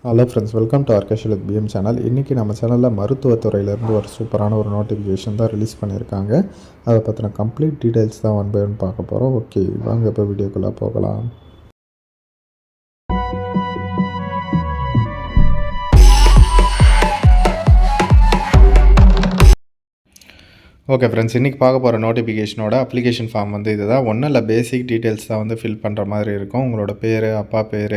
Hello friends, welcome to ஆர்கேஷல் with PM channel. இன்றைக்கி நம்ம சேனலில் மருத்துவத்துறையிலேருந்து ஒரு சூப்பரான ஒரு நோட்டிஃபிகேஷன் தான் ரிலீஸ் பண்ணியிருக்காங்க. அதை பற்றின கம்ப்ளீட் டீட்டெயில்ஸ் தான் ஒன் பை ஒன் பார்க்க போகிறோம். ஓகே, வாங்க இப்போ வீடியோக்குள்ளே போகலாம். ஓகே ஃப்ரெண்ட்ஸ், இன்றைக்கி பார்க்க போகிற நோட்டிஃபிகேஷனோட அப்ளிகேஷன் ஃபார்ம் வந்து இது தான். ஒன்றும் இல்லை, பேசிக் டீட்டெயில்ஸ் தான் வந்து ஃபில் பண்ணுற மாதிரி இருக்கும். உங்களோட பேர், அப்பா பேர்,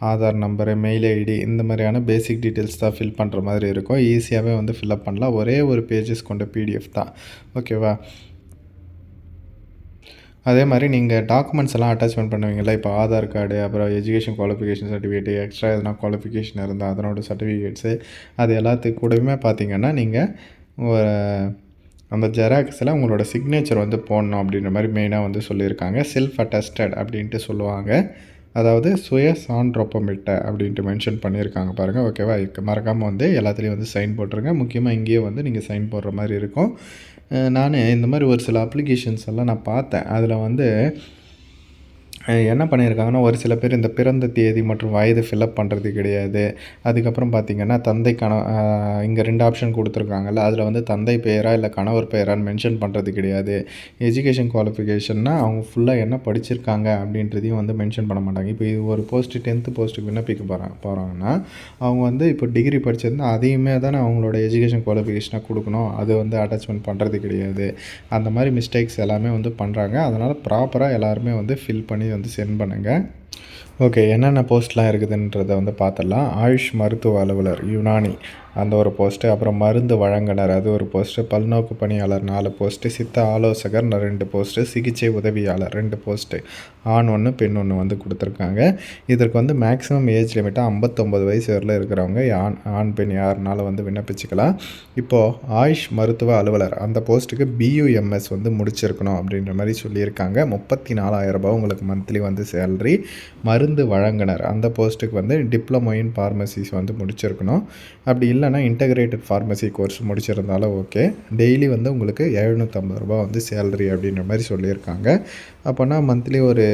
ஆதார் நம்பரு, மெயில் ஐடி, இந்த மாதிரியான பேசிக் டீட்டெயில்ஸ் தான் ஃபில் பண்ணுற மாதிரி இருக்கும். ஈஸியாகவே வந்து ஃபில்அப் பண்ணலாம். ஒரே ஒரு பேஜஸ் கொண்ட பிடிஎஃப் தான். ஓகேவா? அதே மாதிரி நீங்கள் டாக்குமெண்ட்ஸ் எல்லாம் அட்டாச்மெண்ட் பண்ணுவீங்களா? இப்போ ஆதார் கார்டு, அப்புறம் எஜுகேஷன் குவாலிஃபிகேஷன் சர்டிஃபிகேட்டு, எக்ஸ்ட்ரா எதனா குவாலிஃபிகேஷன் இருந்தால் அதனோட சர்டிஃபிகேட்ஸு, அது எல்லாத்துக்கு கூடவுமே பார்த்தீங்கன்னா நீங்கள் அந்த ஜெராக்ஸில் உங்களோட சிக்னேச்சர் வந்து போடணும் அப்படின்ற மாதிரி மெயினாக வந்து சொல்லியிருக்காங்க. செல்ஃப் அட்டஸ்டட் அப்படின்ட்டு சொல்லுவாங்க. அதாவது சுய சான்றொப்பமிட்ட அப்படின்ட்டு மென்ஷன் பண்ணியிருக்காங்க பாருங்கள். ஓகேவா? மறக்காமல் வந்து எல்லாத்துலேயும் வந்து சைன் போட்டுருங்க. முக்கியமாக இங்கேயே வந்து நீங்கள் சைன் போடுற மாதிரி இருக்கும். நான் இந்த மாதிரி ஒரு சில அப்ளிகேஷன்ஸ் எல்லாம் நான் பார்த்தேன். அதில் வந்து என்ன பண்ணியிருக்காங்கன்னா, ஒரு சில பேர் இந்த பிறந்த தேதி மற்றும் வயது ஃபில்அப் பண்ணுறது கிடையாது. அதுக்கப்புறம் பார்த்திங்கன்னா, தந்தைக்கான இங்கே 2 ஆப்ஷன் கொடுத்துருக்காங்கல்ல, அதில் வந்து தந்தை பெயரா இல்லை கணவர் பெயரான்னு மென்ஷன் பண்ணுறது கிடையாது. எஜுகேஷன் குவாலிஃபிகேஷன்னா அவங்க ஃபுல்லாக என்ன படிச்சிருக்காங்க அப்படின்றதையும் வந்து மென்ஷன் பண்ண மாட்டாங்க. இப்போ இது ஒரு போஸ்ட்டு 10th போஸ்ட்டுக்கு விண்ணப்பிக்க போகிறாங்கன்னா, அவங்க வந்து இப்போ டிகிரி படிச்சிருந்தா அதையுமே தானே அவங்களோட எஜுகேஷன் குவாலிஃபிகேஷனாக கொடுக்கணும். அது வந்து அட்டாச்மெண்ட் பண்ணுறது கிடையாது. அந்த மாதிரி மிஸ்டேக்ஸ் எல்லாமே வந்து பண்ணுறாங்க. அதனால் ப்ராப்பராக எல்லாருமே வந்து ஃபில் பண்ணி வந்து சென்ட் பண்ணுங்கள். ஓகே, என்னென்ன போஸ்ட்லாம் இருக்குதுன்றதை வந்து பார்த்துடலாம். ஆயுஷ் மருத்துவ அலுவலர் யுனானி அந்த ஒரு போஸ்ட்டு, அப்புறம் மருந்து வழங்குனர் அது ஒரு போஸ்ட்டு, பல்நோக்கு பணியாளர் 4 போஸ்ட்டு, சித்த ஆலோசகர் 2 போஸ்ட்டு, சிகிச்சை உதவியாளர் 2 போஸ்ட்டு, ஆண் 1 பெண் 1 வந்து கொடுத்துருக்காங்க. இதற்கு வந்து மேக்ஸிமம் ஏஜ் லிமிட்டாக 59 வயசு வரல இருக்கிறவங்க ஆண் பெண் யாருனாலும் வந்து விண்ணப்பிச்சுக்கலாம். இப்போது ஆயுஷ் மருத்துவ அலுவலர் அந்த போஸ்ட்டுக்கு BUMS வந்து முடிச்சிருக்கணும் அப்படின்ற மாதிரி சொல்லியிருக்காங்க. 34,000 ரூபாய் உங்களுக்கு மந்த்லி வந்து சேலரி. மருந்து வழங்குனர் அந்த போஸ்ட்டுக்கு வந்து டிப்ளமோ இன் ஃபார்மசிஸ் வந்து முடிச்சிருக்கணும். அப்படி இல்லைனா இன்டகிரேட்டட் ஃபார்மசி கோர்ஸ் முடிச்சிருந்தாலும் ஓகே. டெய்லி வந்து உங்களுக்கு 750 ரூபா வந்து சேலரி அப்படின்ற மாதிரி சொல்லியிருக்காங்க. அப்போனா மந்த்லி ஒரு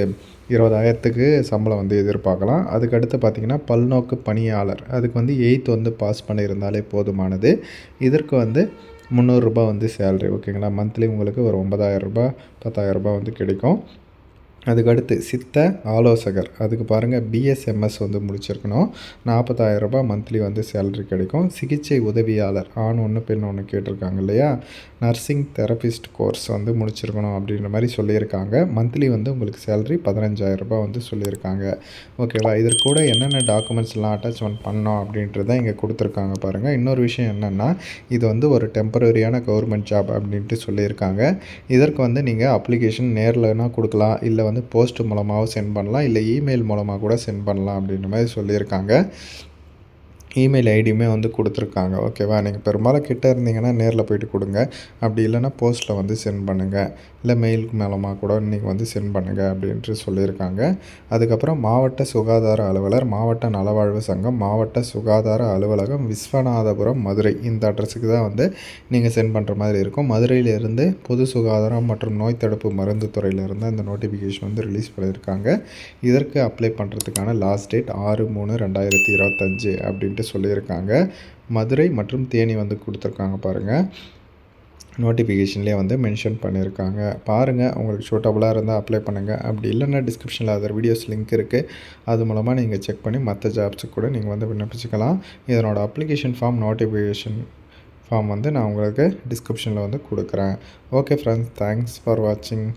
20,000க்கு சம்பளம் வந்து எதிர்பார்க்கலாம். அதுக்கடுத்து பார்த்திங்கன்னா பல்நோக்கு பணியாளர், அதுக்கு வந்து 8th வந்து பாஸ் பண்ணியிருந்தாலே போதுமானது. இதற்கு வந்து 300 ரூபா வந்து சேலரி. ஓகேங்களா? மந்த்லி உங்களுக்கு ஒரு 9,000 ரூபா 10,000 ரூபா வந்து கிடைக்கும். அதுக்கடுத்து சித்த ஆலோசகர், அதுக்கு பாருங்கள் BSMS வந்து முடிச்சிருக்கணும். 40,000 ரூபாய் மந்த்லி வந்து சேலரி கிடைக்கும். சிகிச்சை உதவியாளர் ஆண் 1 பெண் 1 கேட்டிருக்காங்க இல்லையா? நர்சிங் தெரபிஸ்ட் கோர்ஸ் வந்து முடிச்சிருக்கணும் அப்படின்ற மாதிரி சொல்லியிருக்காங்க. மந்த்லி வந்து உங்களுக்கு சேலரி 15,000 ரூபாய் வந்து சொல்லியிருக்காங்க. ஓகேவா? இதற்கு கூட என்னென்ன டாக்குமெண்ட்ஸ்லாம் அட்டாச்மெண்ட் பண்ணோம் அப்படின்றத இங்கே கொடுத்துருக்காங்க பாருங்கள். இன்னொரு விஷயம் என்னென்னா, இது வந்து ஒரு டெம்பரரியான கவர்மெண்ட் ஜாப் அப்படின்ட்டு சொல்லியிருக்காங்க. இதற்கு வந்து நீங்கள் அப்ளிகேஷன் நேரில்னா கொடுக்கலாம், இல்லை வந்து போஸ்ட் மூலமாகவும் சென்ட் பண்ணலாம், இல்லை இமெயில் மூலமாக கூட சென்ட் பண்ணலாம் அப்படின்ற மாதிரி சொல்லியிருக்காங்க. இமெயில் ஐடியுமே வந்து கொடுத்துருக்காங்க. ஓகேவா? நீங்கள் பெரும்பாலும் கிட்டே இருந்தீங்கன்னா நேரில் போய்ட்டு கொடுங்க. அப்படி இல்லைனா போஸ்ட்டில் வந்து சென்ட் பண்ணுங்கள், இல்லை மெயிலுக்கு மூலமாக கூட நீங்கள் வந்து சென்ட் பண்ணுங்கள் அப்படின்ட்டு சொல்லியிருக்காங்க. அதுக்கப்புறம் மாவட்ட சுகாதார அலுவலர், மாவட்ட நலவாழ்வு சங்கம், மாவட்ட சுகாதார அலுவலகம், விஸ்வநாதபுரம், மதுரை, இந்த அட்ரஸுக்கு தான் வந்து நீங்கள் சென்ட் பண்ணுற மாதிரி இருக்கும். மதுரையிலிருந்து பொது சுகாதாரம் மற்றும் நோய் தடுப்பு மருந்து துறையிலிருந்து அந்த நோட்டிஃபிகேஷன் வந்து ரிலீஸ் பண்ணியிருக்காங்க. இதற்கு அப்ளை பண்ணுறதுக்கான லாஸ்ட் டேட் 6/3/2025 அப்படின்ட்டு சொல்லியிருக்காங்க. மதுரை மற்றும் தேனி வந்து கொடுத்துருக்காங்க பாருங்கள். நோட்டிஃபிகேஷன்லேயே வந்து மென்ஷன் பண்ணியிருக்காங்க. பாருங்கள், உங்களுக்கு சூட்டபுளாக இருந்தால் அப்ளை பண்ணுங்கள். அப்படி இல்லைன்னா டிஸ்கிரிப்ஷனில் அதர் வீடியோஸ் லிங்க் இருக்குது. அது மூலமாக நீங்கள் செக் பண்ணி மற்ற ஜாப்ஸுக்கு கூட நீங்கள் வந்து விண்ணப்பிச்சுக்கலாம். இதனோட அப்ளிகேஷன் ஃபார்ம், நோட்டிஃபிகேஷன் ஃபார்ம் வந்து நான் உங்களுக்கு டிஸ்கிரிப்ஷனில் வந்து கொடுக்குறேன். ஓகே ஃப்ரெண்ட்ஸ், தேங்க்ஸ் ஃபார் வாட்சிங்.